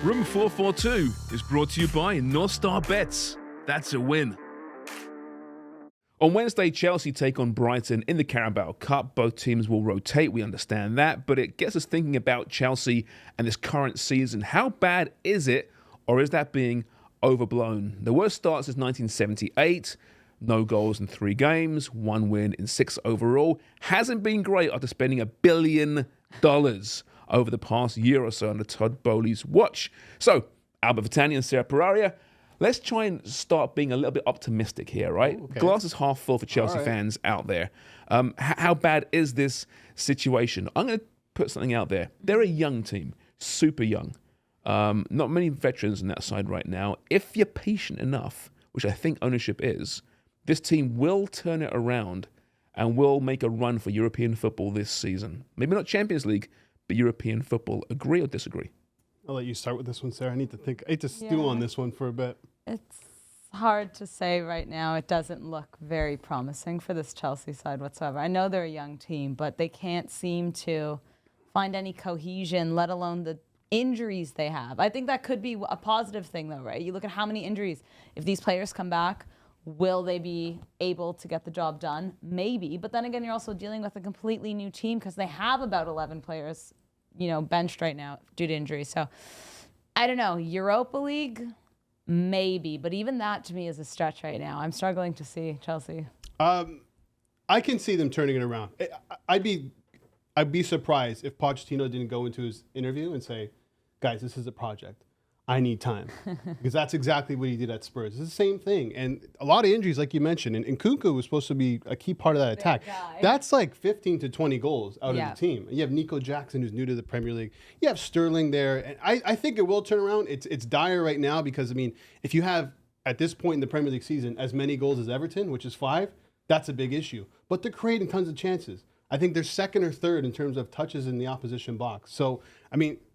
Room 442 is brought to you by North Star Bets. That's a win. On Wednesday, Chelsea take on Brighton in the Carabao Cup. Both teams will rotate, we understand that, but it gets us thinking about Chelsea and this current season. How bad is it, or is that being overblown? The worst start since 1978. No goals in 3 games, 1 win in 6 overall. Hasn't been great after spending $1 billion over the past year or so under Todd Bowley's watch. So, Albert Vitani and Sarah Peraria, let's try and start being a little bit optimistic here, right? Ooh, okay. Glass is half full for Chelsea fans out there. How bad is this situation? I'm going to put something out there. They're a young team, super young. Not many veterans on that side right now. If you're patient enough, which I think ownership is, this team will turn it around and will make a run for European football this season. Maybe not Champions League, but European football. Agree or disagree? I'll let you start with this one, Sarah. I need to stew on this one for a bit. It's hard to say right now. It doesn't look very promising for this Chelsea side whatsoever. I know they're a young team, but they can't seem to find any cohesion, let alone the injuries they have. I think that could be a positive thing, though, right? You look at how many injuries. If these players come back, will they be able to get the job done? Maybe. But then again, you're also dealing with a completely new team because they have about 11 players, benched right now due to injury. So I don't know. Europa League, maybe. But even that to me is a stretch right now. I'm struggling to see Chelsea. I can see them turning it around. I'd be surprised if Pochettino didn't go into his interview and say, guys, this is a project. I need time. Because that's exactly what he did at Spurs. It's the same thing. And a lot of injuries, like you mentioned. And Nkunku was supposed to be a key part of that attack. That's like 15 to 20 goals out of the team. You have Nico Jackson, who's new to the Premier League. You have Sterling there. And I think it will turn around. It's dire right now because, if you have, at this point in the Premier League season, as many goals as Everton, which is 5, that's a big issue. But they're creating tons of chances. I think they're second or third in terms of touches in the opposition box. So,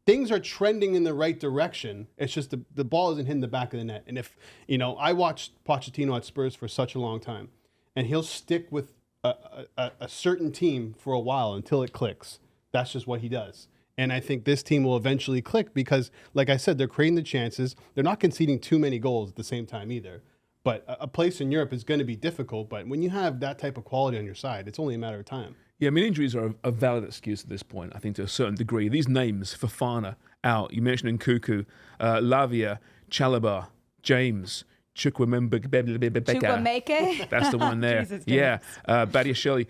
things are trending in the right direction. It's just the ball isn't hitting the back of the net. And if, I watched Pochettino at Spurs for such a long time, and he'll stick with a certain team for a while until it clicks. That's just what he does. And I think this team will eventually click because, like I said, they're creating the chances. They're not conceding too many goals at the same time either. But a place in Europe is going to be difficult. But when you have that type of quality on your side, it's only a matter of time. Yeah, injuries are a valid excuse at this point, I think, to a certain degree. These names, Fofana, out. You mentioned Nkunku, Lavia, Chalobah, James, Chukwuemeka. That's the one there. Jesus, yeah, Badiashile,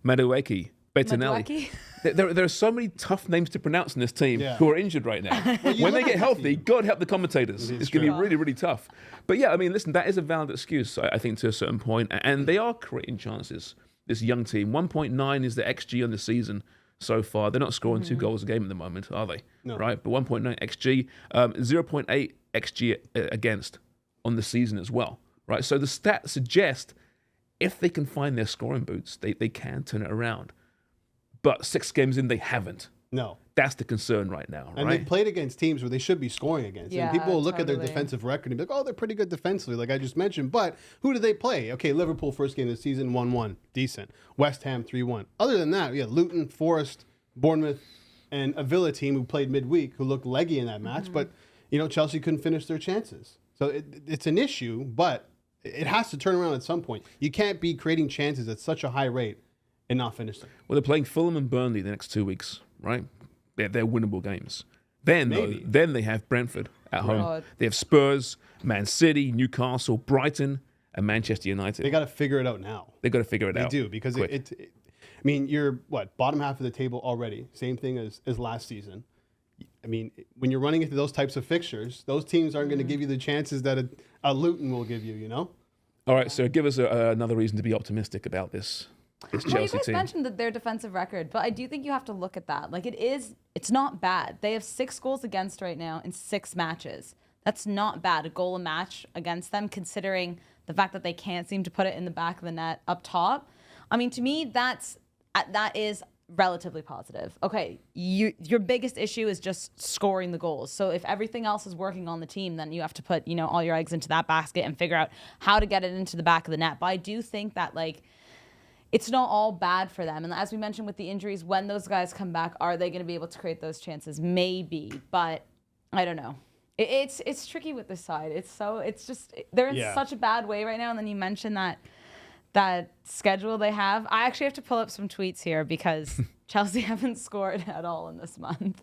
Madueke, Bettinelli. There are so many tough names to pronounce in this team who are injured right now. When they get healthy, God help the commentators. It's going to be really, really tough. But yeah, listen, that is a valid excuse, I think, to a certain point. And they are creating chances. This young team, 1.9 is the XG on the season so far. They're not scoring 2 goals a game at the moment, are they? No. Right? But 1.9 XG, 0.8 XG against on the season as well. Right? So the stats suggest if they can find their scoring boots, they can turn it around. But 6 games in, they haven't. No. That's the concern right now, right? And they played against teams where they should be scoring against. Yeah, and people will look at their totally. defensive record and be like, oh, they're pretty good defensively, like I just mentioned. But who did they play? Okay, Liverpool first game of the season, 1-1. Decent. West Ham, 3-1. Other than that, Luton, Forest, Bournemouth, and a Villa team who played midweek who looked leggy in that match. But, Chelsea couldn't finish their chances. So it's an issue, but it has to turn around at some point. You can't be creating chances at such a high rate and not finish them. Well, they're playing Fulham and Burnley the next 2 weeks, right? They're winnable games. Then they have Brentford at home. God. They have Spurs, Man City, Newcastle, Brighton, and Manchester United. They got to figure it out now. They've got to figure it out. They do, because you're bottom half of the table already. Same thing as last season. When you're running into those types of fixtures, those teams aren't going to give you the chances that a Luton will give you, All right, so give us another reason to be optimistic about this Chelsea Well, you guys team. mentioned that their defensive record, but I do think you have to look at that. It's not bad. They have 6 goals against right now in 6 matches. That's not bad. A goal a match against them, considering the fact that they can't seem to put it in the back of the net up top. To me, that is relatively positive. Okay, your biggest issue is just scoring the goals. So if everything else is working on the team, then you have to put, all your eggs into that basket and figure out how to get it into the back of the net. But I do think that, it's not all bad for them. And as we mentioned with the injuries, when those guys come back, are they going to be able to create those chances? Maybe. But I don't know. It's tricky with this side. They're in such a bad way right now. And then you mentioned that schedule they have. I actually have to pull up some tweets here because Chelsea haven't scored at all in this month.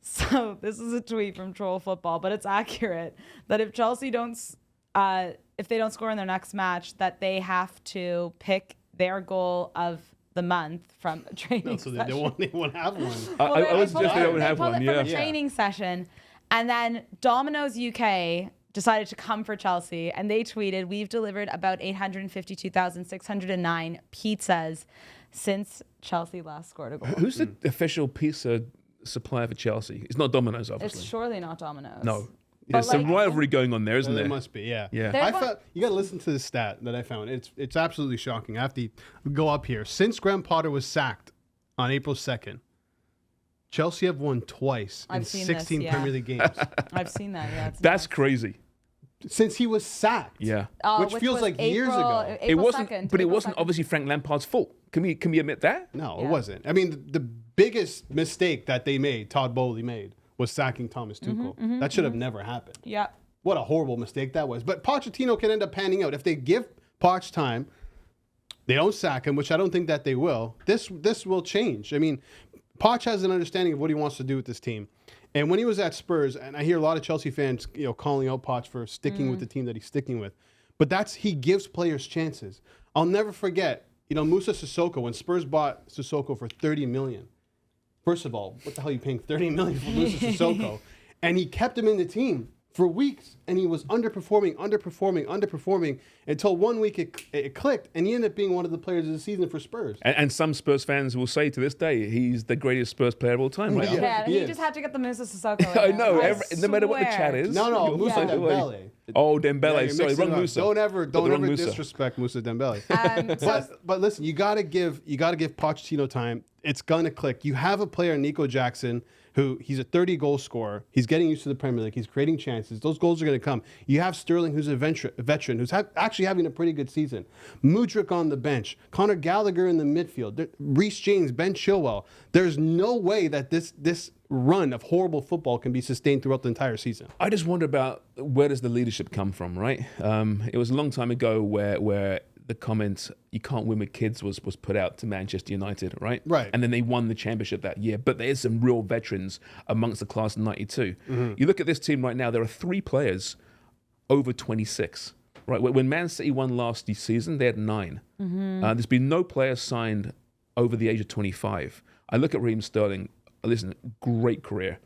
So this is a tweet from Troll Football, but it's accurate that if Chelsea if they don't score in their next match, that they have to pick their goal of the month from a training session. They won't have one. I was just they don't have pull one. it Yeah. from a training session. And then Domino's UK decided to come for Chelsea, and they tweeted, "We've delivered about 852,609 pizzas since Chelsea last scored a goal." Who's the official pizza supplier for Chelsea? It's not Domino's, obviously. It's surely not Domino's. No. But There's some rivalry going on there, isn't There there? must be, yeah. Yeah. You got to listen to this stat that I found. It's absolutely shocking. I have to go up here. Since Graham Potter was sacked on April 2nd, Chelsea have won twice in 16 Premier League games. I've seen that, yeah. That's crazy. Since he was sacked. Yeah. Which feels was like years ago. It wasn't, but it wasn't obviously Frank Lampard's fault. Can we admit that? No, Yeah. it wasn't. I mean, the biggest mistake that they made, Todd Bowley made, was sacking Thomas Tuchel. That should have never happened. Yeah. What a horrible mistake that was. But Pochettino can end up panning out. If they give Poch time, they don't sack him, which I don't think that they will. This will change. I mean, Poch has an understanding of what he wants to do with this team. And when he was at Spurs, and I hear a lot of Chelsea fans, calling out Poch for sticking with the team that he's sticking with. But he gives players chances. I'll never forget, Moussa Sissoko, when Spurs bought Sissoko for $30 million. First of all, what the hell are you paying $30 million for Moussa Sissoko? And he kept him in the team for weeks, and he was underperforming until 1 week it clicked, and he ended up being one of the players of the season for Spurs. And some Spurs fans will say to this day, he's the greatest Spurs player of all time, right? Yeah, he he is. just had to get the Moussa Sissoko. I know. No matter what the swear. chat is. No, Moussa Yeah. Dembele. Oh, Yeah, Dembele. you're Sorry, mixing wrong it up. Moussa. Don't ever Moussa. disrespect Moussa Dembele. But listen, you gotta give Pochettino time. It's gonna click. You have a player, Nico Jackson, who he's a 30-goal scorer. He's getting used to the Premier League. He's creating chances. Those goals are going to come. You have Sterling, who's a veteran, who's actually having a pretty good season. Mudryk on the bench. Conor Gallagher in the midfield. Reece James, Ben Chilwell. There's no way that this run of horrible football can be sustained throughout the entire season. I just wonder about where does the leadership come from, right? It was a long time ago where the comment, "you can't win with kids," was put out to Manchester United, right? Right. And then they won the championship that year. But there's some real veterans amongst the class of 92. You look at this team right now, there are 3 players over 26, right? When Man City won last season, they had 9. There's been no player signed over the age of 25. I look at Raheem Sterling, listen, great career.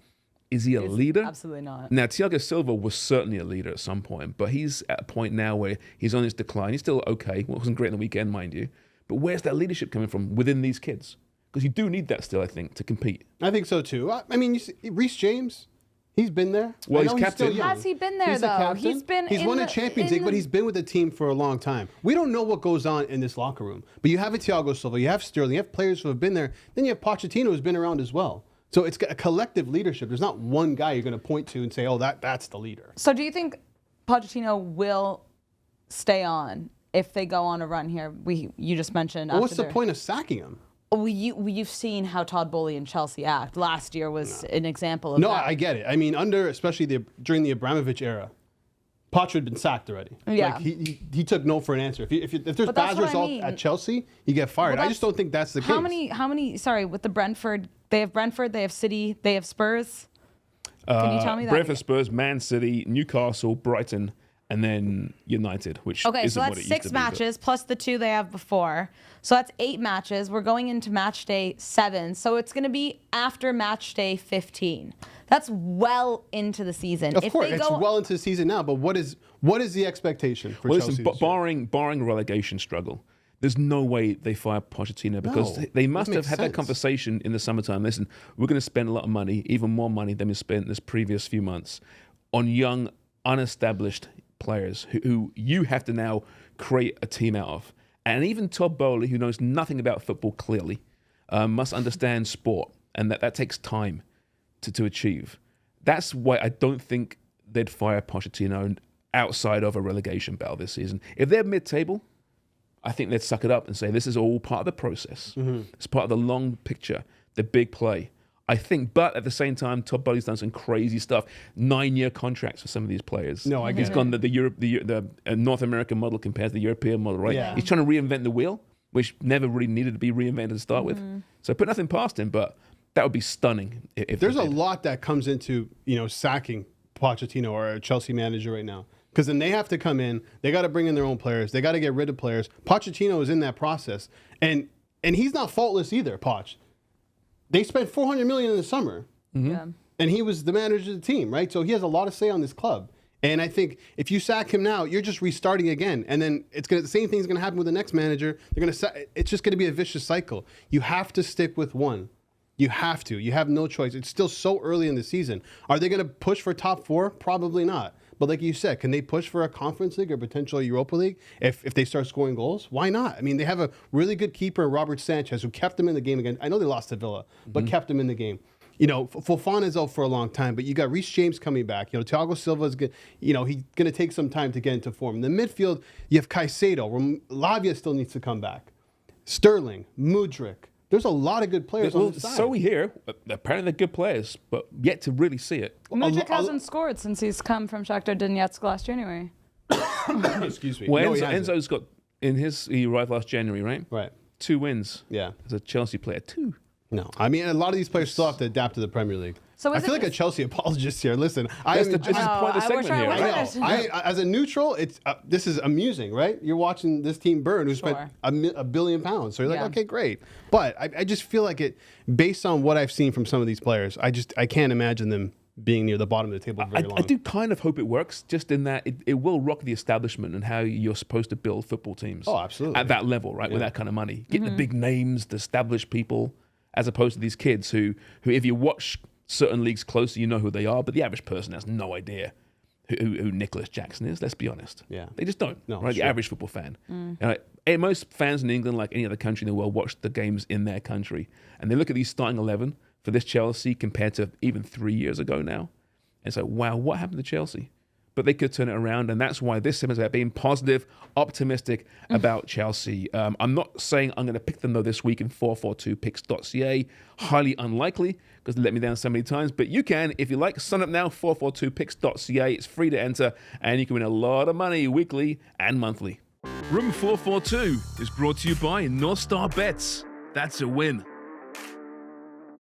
Is he a leader? Absolutely not. Now, Thiago Silva was certainly a leader at some point, but he's at a point now where he's on his decline. He's still okay. Well, it wasn't great on the weekend, mind you. But where's that leadership coming from within these kids? Because you do need that still, I think, to compete. I think so, too. I mean, you see, Reece James, he's been there. Well, I he's know captain. still young. Has he been there, He's the though? captain. He's won a Champions League, but he's been with the team for a long time. We don't know what goes on in this locker room. But you have a Thiago Silva, you have Sterling, you have players who have been there. Then you have Pochettino, who's been around as well. So it's a collective leadership. There's not one guy you're going to point to and say, "Oh, that's the leader." So do you think Pochettino will stay on if they go on a run here? You just mentioned. Well, what's the point of sacking him? You've seen how Todd Bowley and Chelsea act. Last year was an example of that. No, I get it. I mean, especially during the Abramovich era, Poch had been sacked already. Yeah. Like he took no for an answer. If there's But bad that's what I result mean. at Chelsea, you get fired. Well, I just don't think that's the How case. many? Sorry, with the Brentford, they have City, they have Spurs. Can you tell me that? Brentford, Spurs, Man City, Newcastle, Brighton, and then United, which Okay, isn't so what that's it used 6 to be, but- matches plus the 2 they have before. So that's 8 matches. We're going into match day 7. So it's going to be after match day 15. That's well into the season. Of course, it's well into the season now. But what is the expectation for Chelsea? Listen, this year? barring a relegation struggle, there's no way they fire Pochettino because No, they must that have makes had that sense. conversation in the summertime. Listen, we're going to spend a lot of money, even more money than we spent this previous few months, on young, unestablished players who you have to now create a team out of. And even Todd Bowley, who knows nothing about football clearly, must understand sport, and that takes time to achieve. That's why I don't think they'd fire Pochettino outside of a relegation battle this season. If they're mid-table, I think they'd suck it up and say this is all part of the process. It's part of the long picture, the big play. I think. But at the same time, Todd Bowley's done some crazy stuff. 9-year contracts for some of these players. No, I get He's it. gone the North American model compared to the European model, right? Yeah. He's trying to reinvent the wheel, which never really needed to be reinvented to start with. So put nothing past him, but that would be stunning. If There's they a did. lot that comes into, sacking Pochettino or a Chelsea manager right now. Because then they have to come in, they got to bring in their own players, they got to get rid of players. Pochettino is in that process. And he's not faultless either, Poch. They spent $400 million in the summer. Yeah. And he was the manager of the team, right? So he has a lot of say on this club. And I think if you sack him now, you're just restarting again. And then the same thing's going to happen with the next manager. It's just going to be a vicious cycle. You have to stick with one. You have to. You have no choice. It's still so early in the season. Are they going to push for top 4? Probably not. But like you said, can they push for a Conference League or potential Europa League if they start scoring goals? Why not? I mean, they have a really good keeper, Robert Sanchez, who kept them in the game again. I know they lost to Villa, but kept them in the game. Fofana's out for a long time, but you got Reece James coming back. Thiago Silva's good. He's going to take some time to get into form. In the midfield, you have Caicedo. Lavia still needs to come back. Sterling, Mudryk. There's a lot of good players on the side. So we hear. Apparently they're good players, but yet to really see it. Mudryk hasn't scored since he's come from Shakhtar Donetsk last January. Excuse me. Well, No, he hasn't. Enzo's got he arrived last January, right? Right. 2 wins. Yeah. As a Chelsea player, 2. No, I mean a lot of these players still have to adapt to the Premier League. So I is feel it like a just- Chelsea apologist here. Listen, This is the point of the segment here, right? as a neutral, this is amusing, right? You're watching this team burn, who spent Sure. £1 billion, so you're like, Yeah. okay, great. But I just feel like based on what I've seen from some of these players, I can't imagine them being near the bottom of the table for very long. I do kind of hope it works, just in that it will rock the establishment and how you're supposed to build football teams. Oh, absolutely. At that level, right? With that kind of money. Get the big names, the established people, as opposed to these kids who if you watch certain leagues closely, you know who they are, but the average person has no idea who Nicholas Jackson is, let's be honest. Yeah. They just don't, No, right? sure. The average football fan. And most fans in England, like any other country in the world, watch the games in their country. And they look at these starting 11 for this Chelsea compared to even 3 years ago now. And so, wow, what happened to Chelsea? But they could turn it around, and that's why this segment is about being positive, optimistic about Chelsea. I'm not saying I'm going to pick them, though, this week in 442picks.ca. Highly unlikely, because they let me down so many times. But you can, if you like, sign up now, 442picks.ca. It's free to enter, and you can win a lot of money weekly and monthly. Room 442 is brought to you by North Star Bets. That's a win.